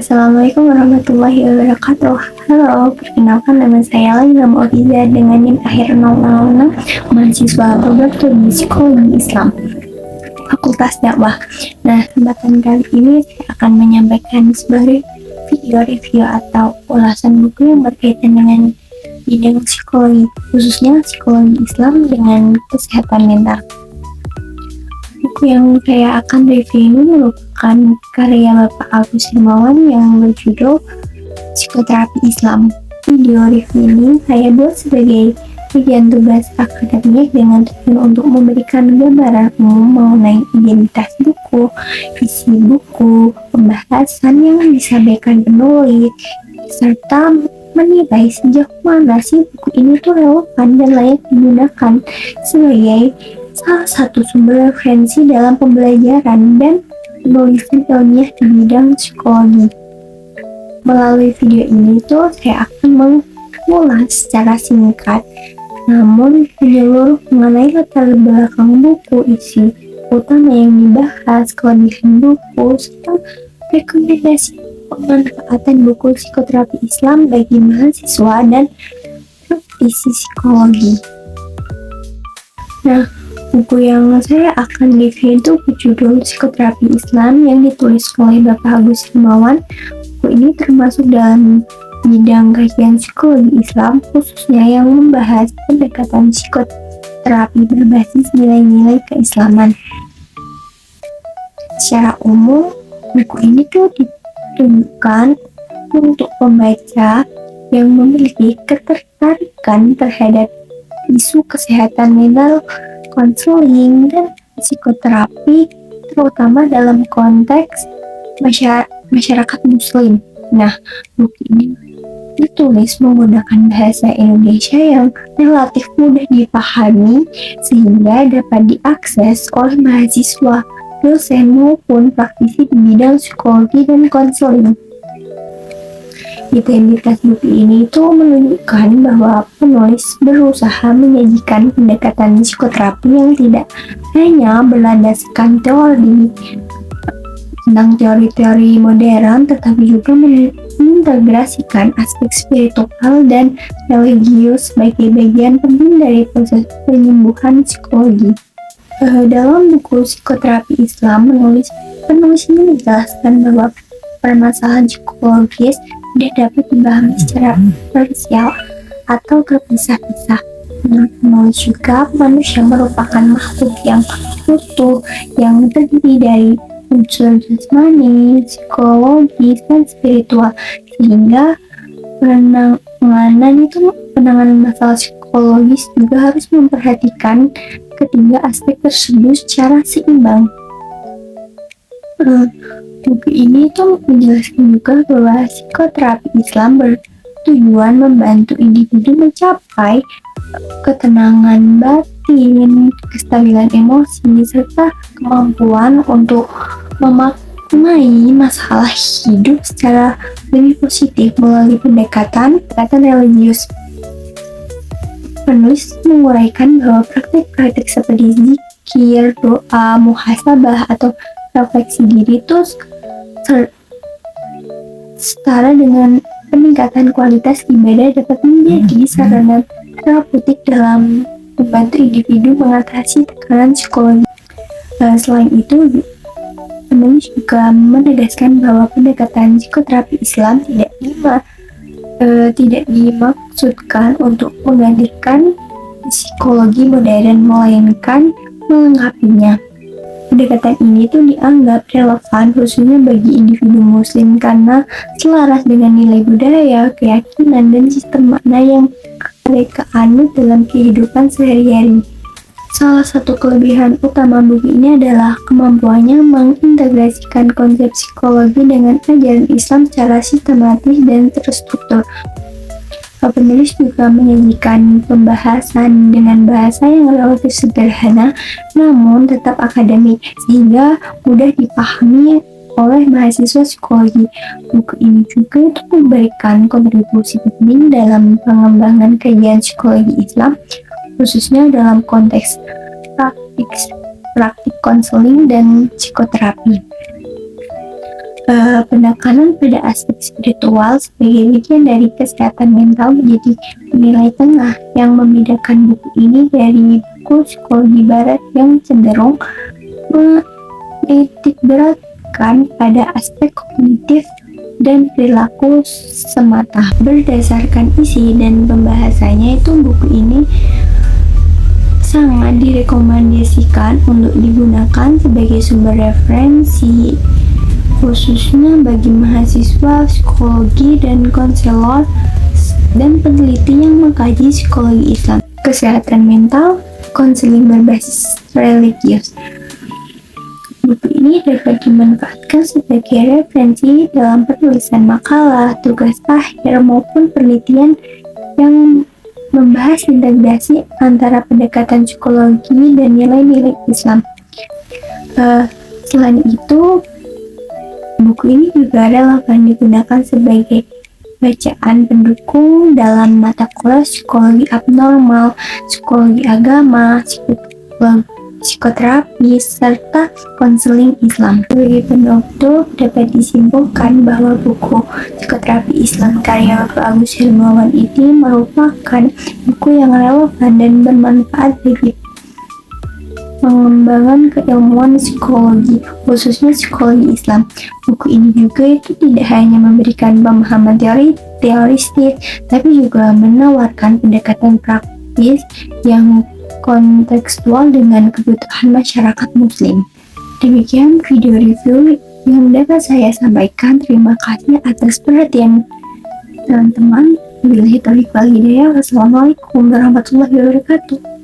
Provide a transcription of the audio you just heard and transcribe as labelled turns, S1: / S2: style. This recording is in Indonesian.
S1: Assalamualaikum warahmatullahi wabarakatuh. Halo, perkenalkan nama saya Laila Mu'afiza dengan NIM akhir 006, mahasiswa program studi psikologi Islam, Fakultas Dakwah. Nah, kesempatan kali ini saya akan menyampaikan sebuah video review atau ulasan buku yang berkaitan dengan bidang psikologi, khususnya psikologi Islam dengan kesehatan mental. Buku yang saya akan review ini merupakan karya Bapak Agus Hermawan yang berjudul Psikoterapi Islam. Video review ini saya buat sebagai bagian tugas akademik dengan tujuan untuk memberikan gambaran umum mengenai identitas buku, isi buku, pembahasan yang disampaikan penulis, serta menilai sejauh mana sih buku ini tuh relevan dan layak digunakan sebagai salah satu sumber referensi dalam pembelajaran dan penulisan ilmiah di bidang psikologi. Melalui video ini tuh saya akan mengulas secara singkat namun menyeluruh mengenai latar belakang buku, isi utama yang dibahas, kelebihan buku, serta rekomendasi pemanfaatan buku psikoterapi Islam bagi mahasiswa dan praktisi psikologi. Nah, buku yang saya akan review itu berjudul Psikoterapi Islam yang ditulis oleh Bapak Agus Hermawan. Buku ini termasuk dalam bidang kajian psikologi Islam, khususnya yang membahas pendekatan psikoterapi berbasis nilai-nilai keislaman. Secara umum, buku ini tuh ditujukan untuk pembaca yang memiliki ketertarikan terhadap isu kesehatan mental, konseling, dan psikoterapi, terutama dalam konteks masyarakat muslim. Nah, buku ini ditulis menggunakan bahasa Indonesia yang relatif mudah dipahami sehingga dapat diakses oleh mahasiswa, dosen maupun praktisi di bidang psikologi dan konseling. Identitas buku ini tuh menunjukkan bahwa penulis berusaha menyajikan pendekatan psikoterapi yang tidak hanya berlandaskan teori tentang teori-teori modern, tetapi juga mengintegrasikan aspek spiritual dan religius sebagai bagian penting dari proses penyembuhan psikologi. Dalam buku Psikoterapi Islam, penulis ini menjelaskan bahwa permasalahan psikologis tidak dapat dipahami secara parsial atau terpisah-pisah. Menurut penulis juga, manusia merupakan makhluk yang utuh yang terdiri dari unsur jasmani, psikologis, dan spiritual, sehingga penanganan masalah psikologis juga harus memperhatikan ketiga aspek tersebut secara seimbang. Buku ini tuh menjelaskan juga bahwa psikoterapi Islam bertujuan membantu individu mencapai ketenangan batin, kestabilan emosi, serta kemampuan untuk memaknai masalah hidup secara lebih positif melalui pendekatan religius. Penulis menguraikan bahwa praktik-praktik seperti zikir, doa, muhasabah, atau refleksi diri itu setara dengan peningkatan kualitas ibadah dapat menjadi sarana terapeutik dalam membantu individu mengatasi tekanan psikologi. Selain itu, penulis juga menegaskan bahwa pendekatan psikoterapi Islam tidak dimaksudkan untuk menggantikan psikologi modern, melainkan melengkapinya. Pendekatan ini tuh dianggap relevan khususnya bagi individu muslim karena selaras dengan nilai budaya, keyakinan, dan sistem makna yang mereka anut dalam kehidupan sehari-hari. Salah satu kelebihan utama buku ini adalah kemampuannya mengintegrasikan konsep psikologi dengan ajaran Islam secara sistematis dan terstruktur. Penulis juga menyajikan pembahasan dengan bahasa yang relatif sederhana namun tetap akademik sehingga mudah dipahami oleh mahasiswa psikologi. Buku ini juga memberikan kontribusi penting dalam pengembangan kajian psikologi Islam, khususnya dalam konteks praktik konseling dan psikoterapi. Penekanan pada aspek spiritual sebagai bagian dari kesehatan mental menjadi nilai tengah yang membedakan buku ini dari buku psikologi barat yang cenderung menitik beratkan pada aspek kognitif dan perilaku semata. Berdasarkan isi dan pembahasannya itu, buku ini sangat direkomendasikan untuk digunakan sebagai sumber referensi, khususnya bagi mahasiswa psikologi dan konselor dan peneliti yang mengkaji psikologi Islam, kesehatan mental, konseling berbasis religius. Buku ini dapat dimanfaatkan sebagai referensi dalam penulisan makalah, tugas akhir, maupun penelitian yang membahas integrasi antara pendekatan psikologi dan nilai-nilai Islam. Selain itu, buku ini juga relevan digunakan sebagai bacaan pendukung dalam mata kuliah psikologi abnormal, psikologi agama, psikoterapi, serta konseling Islam. Sebagai penutup, dapat disimpulkan bahwa buku Psikoterapi Islam karya Bapak Agus Hermawan ini merupakan buku yang relevan dan bermanfaat bagi pengembangan keilmuan psikologi, khususnya psikologi Islam. Buku ini juga itu tidak hanya memberikan pemahaman teoristik, tapi juga menawarkan pendekatan praktis yang kontekstual dengan kebutuhan masyarakat muslim. Demikian video review yang dapat saya sampaikan. Terima kasih atas perhatian teman-teman. Wabillahi taufiq wal hidayah. Wassalamualaikum warahmatullahi wabarakatuh.